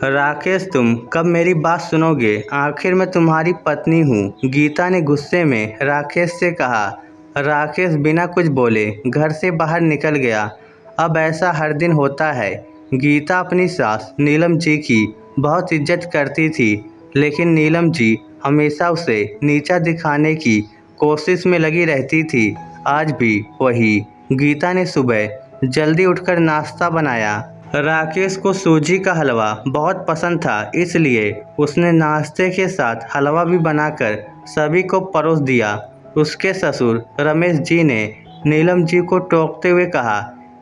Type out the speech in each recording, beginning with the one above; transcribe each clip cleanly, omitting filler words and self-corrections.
राकेश, तुम कब मेरी बात सुनोगे? आखिर मैं तुम्हारी पत्नी हूँ। गीता ने गुस्से में राकेश से कहा। राकेश बिना कुछ बोले घर से बाहर निकल गया। अब ऐसा हर दिन होता है। गीता अपनी सास नीलम जी की बहुत इज्जत करती थी, लेकिन नीलम जी हमेशा उसे नीचा दिखाने की कोशिश में लगी रहती थी। आज भी वही। गीता ने सुबह जल्दी उठकर नाश्ता बनाया। राकेश को सूजी का हलवा बहुत पसंद था, इसलिए उसने नाश्ते के साथ हलवा भी बनाकर सभी को परोस दिया। उसके ससुर रमेश जी ने नीलम जी को टोकते हुए कहा,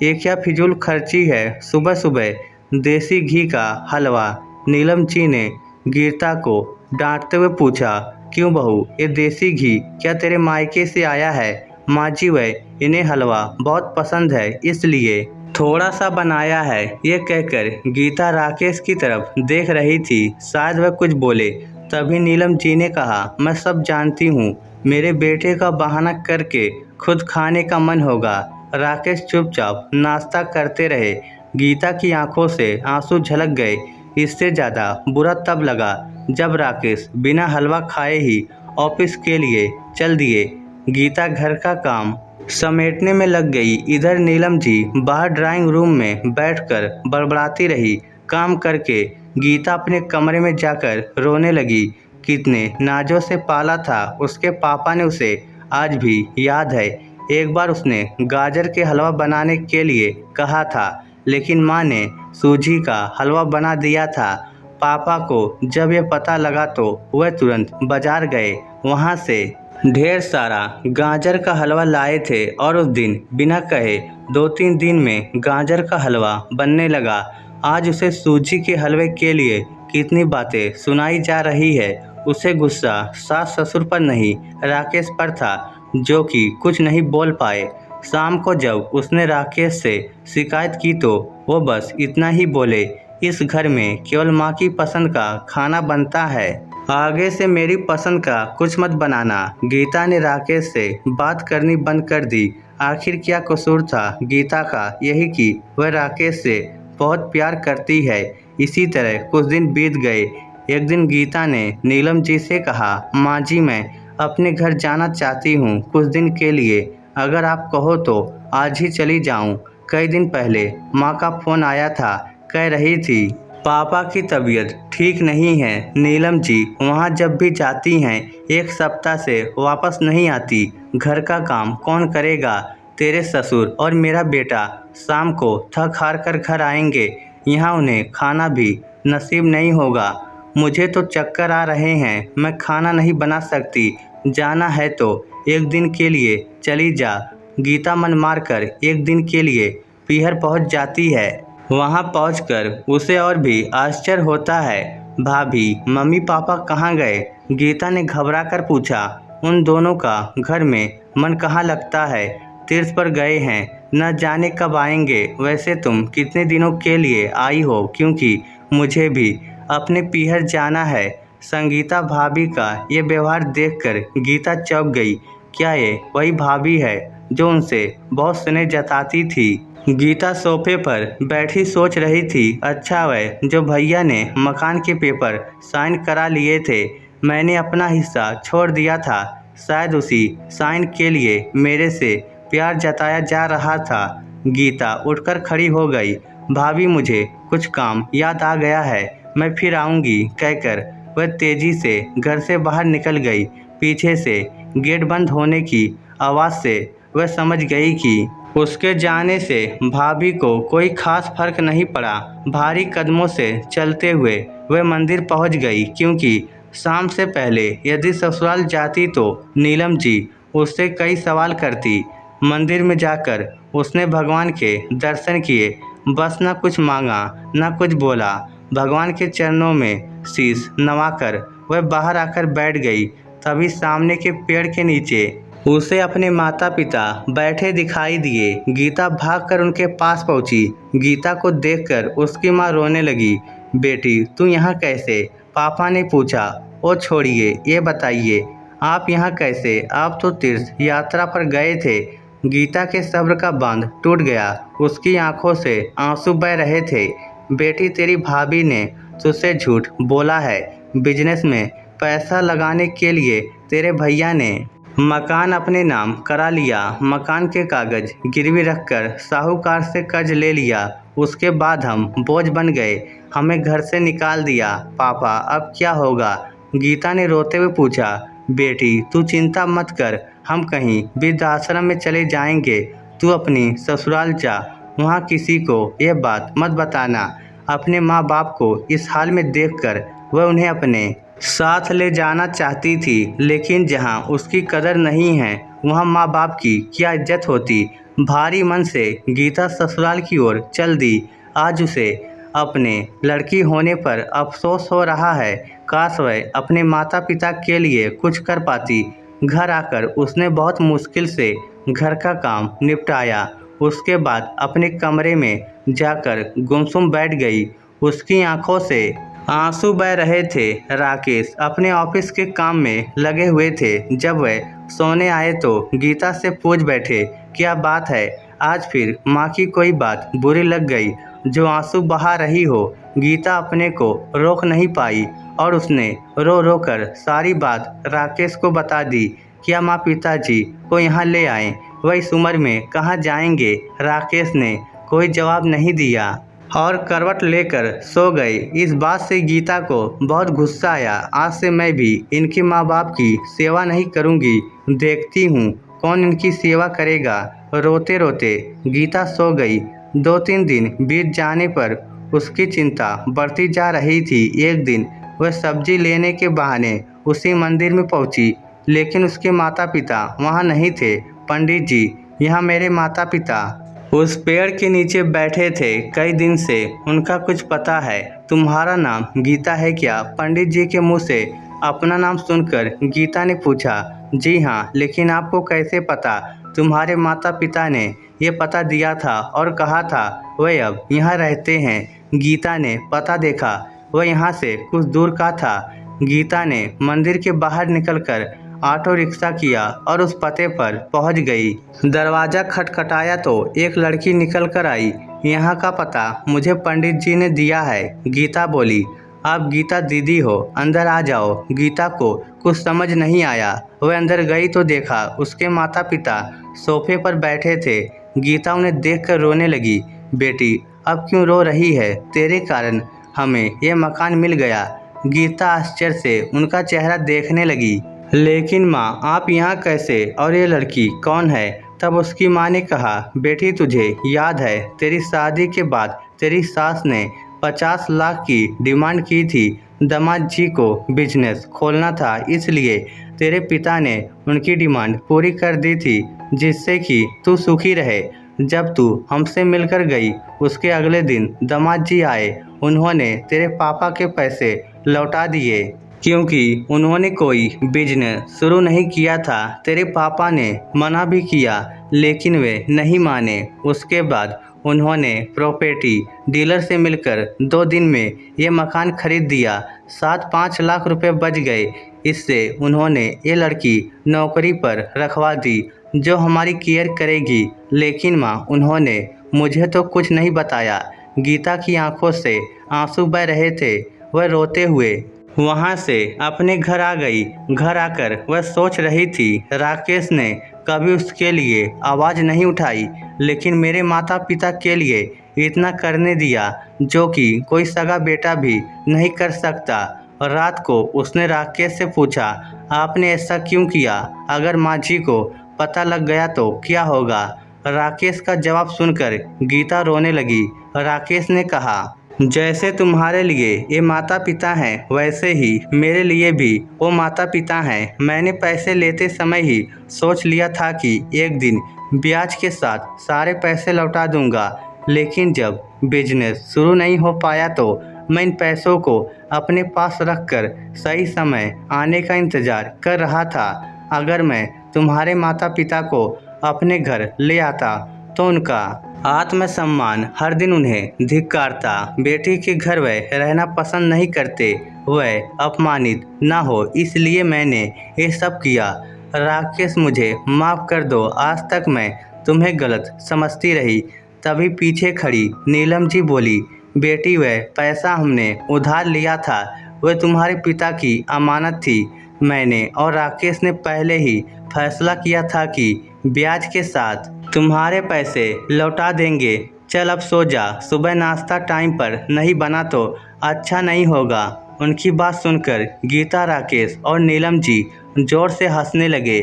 ये क्या फिजूल खर्ची है, सुबह सुबह देसी घी का हलवा। नीलम जी ने गीता को डांटते हुए पूछा, क्यों बहू, ये देसी घी क्या तेरे मायके से आया है? माँ जी, वह इन्हें हलवा बहुत पसंद है, इसलिए थोड़ा सा बनाया है। ये कहकर गीता राकेश की तरफ देख रही थी। शायद वह कुछ बोले, तभी नीलम जी ने कहा, मैं सब जानती हूँ, मेरे बेटे का बहाना करके खुद खाने का मन होगा। राकेश चुपचाप नाश्ता करते रहे। गीता की आंखों से आंसू झलक गए। इससे ज़्यादा बुरा तब लगा जब राकेश बिना हलवा खाए ही ऑफिस के लिए चल दिए। गीता घर का काम समेटने में लग गई। इधर नीलम जी बाहर ड्राइंग रूम में बैठकर बड़बड़ाती रही। काम करके गीता अपने कमरे में जाकर रोने लगी। कितने नाजों से पाला था उसके पापा ने उसे, आज भी याद है। एक बार उसने गाजर के हलवा बनाने के लिए कहा था, लेकिन माँ ने सूजी का हलवा बना दिया था। पापा को जब यह पता लगा तो वह तुरंत बाजार गए। वहाँ से ढेर सारा गाजर का हलवा लाए थे और उस दिन बिना कहे 2-3 दिन में गाजर का हलवा बनने लगा। आज उसे सूजी के हलवे के लिए कितनी बातें सुनाई जा रही है। उसे गुस्सा सास ससुर पर नहीं, राकेश पर था, जो कि कुछ नहीं बोल पाए। शाम को जब उसने राकेश से शिकायत की तो वो बस इतना ही बोले, इस घर में केवल माँ की पसंद का खाना बनता है, आगे से मेरी पसंद का कुछ मत बनाना। गीता ने राकेश से बात करनी बंद कर दी। आखिर क्या कसूर था गीता का? यही कि वह राकेश से बहुत प्यार करती है। इसी तरह कुछ दिन बीत गए। एक दिन गीता ने नीलम जी से कहा, माँ जी, मैं अपने घर जाना चाहती हूँ कुछ दिन के लिए। अगर आप कहो तो आज ही चली जाऊँ। कई दिन पहले माँ का फ़ोन आया था, कह रही थी पापा की तबीयत ठीक नहीं है। नीलम जी वहाँ जब भी जाती हैं 1 सप्ताह से वापस नहीं आती। घर का काम कौन करेगा? तेरे ससुर और मेरा बेटा शाम को थक हार कर घर आएंगे। यहाँ उन्हें खाना भी नसीब नहीं होगा। मुझे तो चक्कर आ रहे हैं, मैं खाना नहीं बना सकती। जाना है तो 1 दिन के लिए चली जा। गीता मन मारकर 1 दिन के लिए पीहर पहुँच जाती है। वहां पहुंचकर उसे और भी आश्चर्य होता है। भाभी, मम्मी पापा कहाँ गए? गीता ने घबरा कर पूछा। उन दोनों का घर में मन कहाँ लगता है, तीर्थ पर गए हैं, न जाने कब आएंगे। वैसे तुम कितने दिनों के लिए आई हो? क्योंकि मुझे भी अपने पीहर जाना है। संगीता भाभी का ये व्यवहार देखकर गीता चौंक गई। क्या ये वही भाभी है जो उनसे बहुत स्नेह जताती थी? गीता सोफे पर बैठी सोच रही थी। अच्छा, वह जो भैया ने मकान के पेपर साइन करा लिए थे, मैंने अपना हिस्सा छोड़ दिया था। शायद उसी साइन के लिए मेरे से प्यार जताया जा रहा था। गीता उठकर खड़ी हो गई। भाभी, मुझे कुछ काम याद आ गया है, मैं फिर आऊँगी, कहकर वह तेजी से घर से बाहर निकल गई। पीछे से गेट बंद होने की आवाज़ से वह समझ गई कि उसके जाने से भाभी को कोई खास फर्क नहीं पड़ा। भारी कदमों से चलते हुए वह मंदिर पहुंच गई, क्योंकि शाम से पहले यदि ससुराल जाती तो नीलम जी उससे कई सवाल करती। मंदिर में जाकर उसने भगवान के दर्शन किए, बस न कुछ मांगा न कुछ बोला। भगवान के चरणों में शीश नवाकर वह बाहर आकर बैठ गई। तभी सामने के पेड़ के नीचे उसे अपने माता पिता बैठे दिखाई दिए। गीता भागकर उनके पास पहुंची। गीता को देखकर उसकी मां रोने लगी। बेटी, तू यहाँ कैसे? पापा ने पूछा। ओ छोड़िए, ये बताइए आप यहाँ कैसे? आप तो तीर्थ यात्रा पर गए थे। गीता के सब्र का बांध टूट गया। उसकी आंखों से आंसू बह रहे थे। बेटी, तेरी भाभी ने तुझसे झूठ बोला है। बिजनेस में पैसा लगाने के लिए तेरे भैया ने मकान अपने नाम करा लिया। मकान के कागज गिरवी रखकर साहूकार से कर्ज ले लिया। उसके बाद हम बोझ बन गए, हमें घर से निकाल दिया। पापा अब क्या होगा? गीता ने रोते हुए पूछा। बेटी तू चिंता मत कर, हम कहीं वृद्धाश्रम में चले जाएंगे। तू अपनी ससुराल जा, वहाँ किसी को यह बात मत बताना। अपने माँ बाप को इस हाल में देखकर वह उन्हें अपने साथ ले जाना चाहती थी, लेकिन जहाँ उसकी कदर नहीं है वहाँ माँ बाप की क्या इज्जत होती। भारी मन से गीता ससुराल की ओर चल दी। आज उसे अपने लड़की होने पर अफसोस हो रहा है। काश वह अपने माता पिता के लिए कुछ कर पाती। घर आकर उसने बहुत मुश्किल से घर का काम निपटाया। उसके बाद अपने कमरे में जाकर गुमसुम बैठ गई। उसकी आंखों से आंसू बह रहे थे। राकेश अपने ऑफिस के काम में लगे हुए थे। जब वह सोने आए तो गीता से पूछ बैठे, क्या बात है? आज फिर माँ की कोई बात बुरी लग गई जो आंसू बहा रही हो? गीता अपने को रोक नहीं पाई और उसने रो रो कर सारी बात राकेश को बता दी। क्या माँ पिताजी को यहाँ ले आए? वह इस उम्र में कहाँ जाएंगे? राकेश ने कोई जवाब नहीं दिया और करवट लेकर सो गए। इस बात से गीता को बहुत गुस्सा आया। आज से मैं भी इनके माँ बाप की सेवा नहीं करूँगी, देखती हूँ कौन इनकी सेवा करेगा। रोते रोते गीता सो गई। 2-3 दिन बीत जाने पर उसकी चिंता बढ़ती जा रही थी। एक दिन वह सब्जी लेने के बहाने उसी मंदिर में पहुंची, लेकिन उसके माता पिता वहां नहीं थे। पंडित जी, यहाँ मेरे माता पिता उस पेड़ के नीचे बैठे थे कई दिन से। उनका कुछ पता है? तुम्हारा नाम गीता है क्या? पंडित जी के मुंह से अपना नाम सुनकर गीता ने पूछा। जी हाँ, लेकिन आपको कैसे पता? तुम्हारे माता पिता ने ये पता दिया था और कहा था वह अब यहाँ रहते हैं। गीता ने पता देखा, वह यहाँ से कुछ दूर का था। गीता ने मंदिर के बाहर निकलकर ऑटो रिक्शा किया और उस पते पर पहुंच गई। दरवाज़ा खटखटाया तो एक लड़की निकल कर आई। यहाँ का पता मुझे पंडित जी ने दिया है, गीता बोली। आप गीता दीदी हो, अंदर आ जाओ। गीता को कुछ समझ नहीं आया। वह अंदर गई तो देखा उसके माता पिता सोफे पर बैठे थे। गीता उन्हें देखकर रोने लगी। बेटी अब क्यों रो रही है? तेरे कारण हमें यह मकान मिल गया। गीता आश्चर्य से उनका चेहरा देखने लगी। लेकिन माँ, आप यहाँ कैसे? और ये लड़की कौन है? तब उसकी माँ ने कहा, बेटी तुझे याद है तेरी शादी के बाद तेरी सास ने 50 लाख की डिमांड की थी। दामाद जी को बिजनेस खोलना था, इसलिए तेरे पिता ने उनकी डिमांड पूरी कर दी थी, जिससे कि तू सुखी रहे। जब तू हमसे मिलकर गई उसके अगले दिन दामाद जी आए। उन्होंने तेरे पापा के पैसे लौटा दिए क्योंकि उन्होंने कोई बिजनेस शुरू नहीं किया था। तेरे पापा ने मना भी किया, लेकिन वे नहीं माने। उसके बाद उन्होंने प्रॉपर्टी डीलर से मिलकर 2 दिन में ये मकान खरीद दिया। 7-5 लाख रुपए बच गए। इससे उन्होंने ये लड़की नौकरी पर रखवा दी जो हमारी केयर करेगी। लेकिन माँ, उन्होंने मुझे तो कुछ नहीं बताया। गीता की आंखों से आंसू बह रहे थे। वह रोते हुए वहाँ से अपने घर आ गई। घर आकर वह सोच रही थी, राकेश ने कभी उसके लिए आवाज़ नहीं उठाई, लेकिन मेरे माता पिता के लिए इतना करने दिया जो कि कोई सगा बेटा भी नहीं कर सकता। और रात को उसने राकेश से पूछा, आपने ऐसा क्यों किया? अगर माँ जी को पता लग गया तो क्या होगा? राकेश का जवाब सुनकर गीता रोने लगी। राकेश ने कहा, जैसे तुम्हारे लिए ये माता पिता हैं, वैसे ही मेरे लिए भी वो माता पिता हैं। मैंने पैसे लेते समय ही सोच लिया था कि एक दिन ब्याज के साथ सारे पैसे लौटा दूंगा, लेकिन जब बिजनेस शुरू नहीं हो पाया तो मैं इन पैसों को अपने पास रखकर सही समय आने का इंतज़ार कर रहा था। अगर मैं तुम्हारे माता पिता को अपने घर ले आता तो उनका आत्मसम्मान हर दिन उन्हें धिक्कारता। बेटी के घर वह रहना पसंद नहीं करते, वह अपमानित ना हो, इसलिए मैंने ये सब किया। राकेश, मुझे माफ़ कर दो। आज तक मैं तुम्हें गलत समझती रही। तभी पीछे खड़ी नीलम जी बोली, बेटी वह पैसा हमने उधार लिया था वह तुम्हारे पिता की अमानत थी। मैंने और राकेश ने पहले ही फैसला किया था कि ब्याज के साथ तुम्हारे पैसे लौटा देंगे। चल अब सो जा, सुबह नाश्ता टाइम पर नहीं बना तो अच्छा नहीं होगा। उनकी बात सुनकर गीता, राकेश और नीलम जी जोर से हंसने लगे।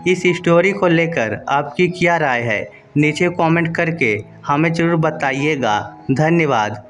इस स्टोरी को लेकर आपकी क्या राय है नीचे कमेंट करके हमें ज़रूर बताइएगा। धन्यवाद।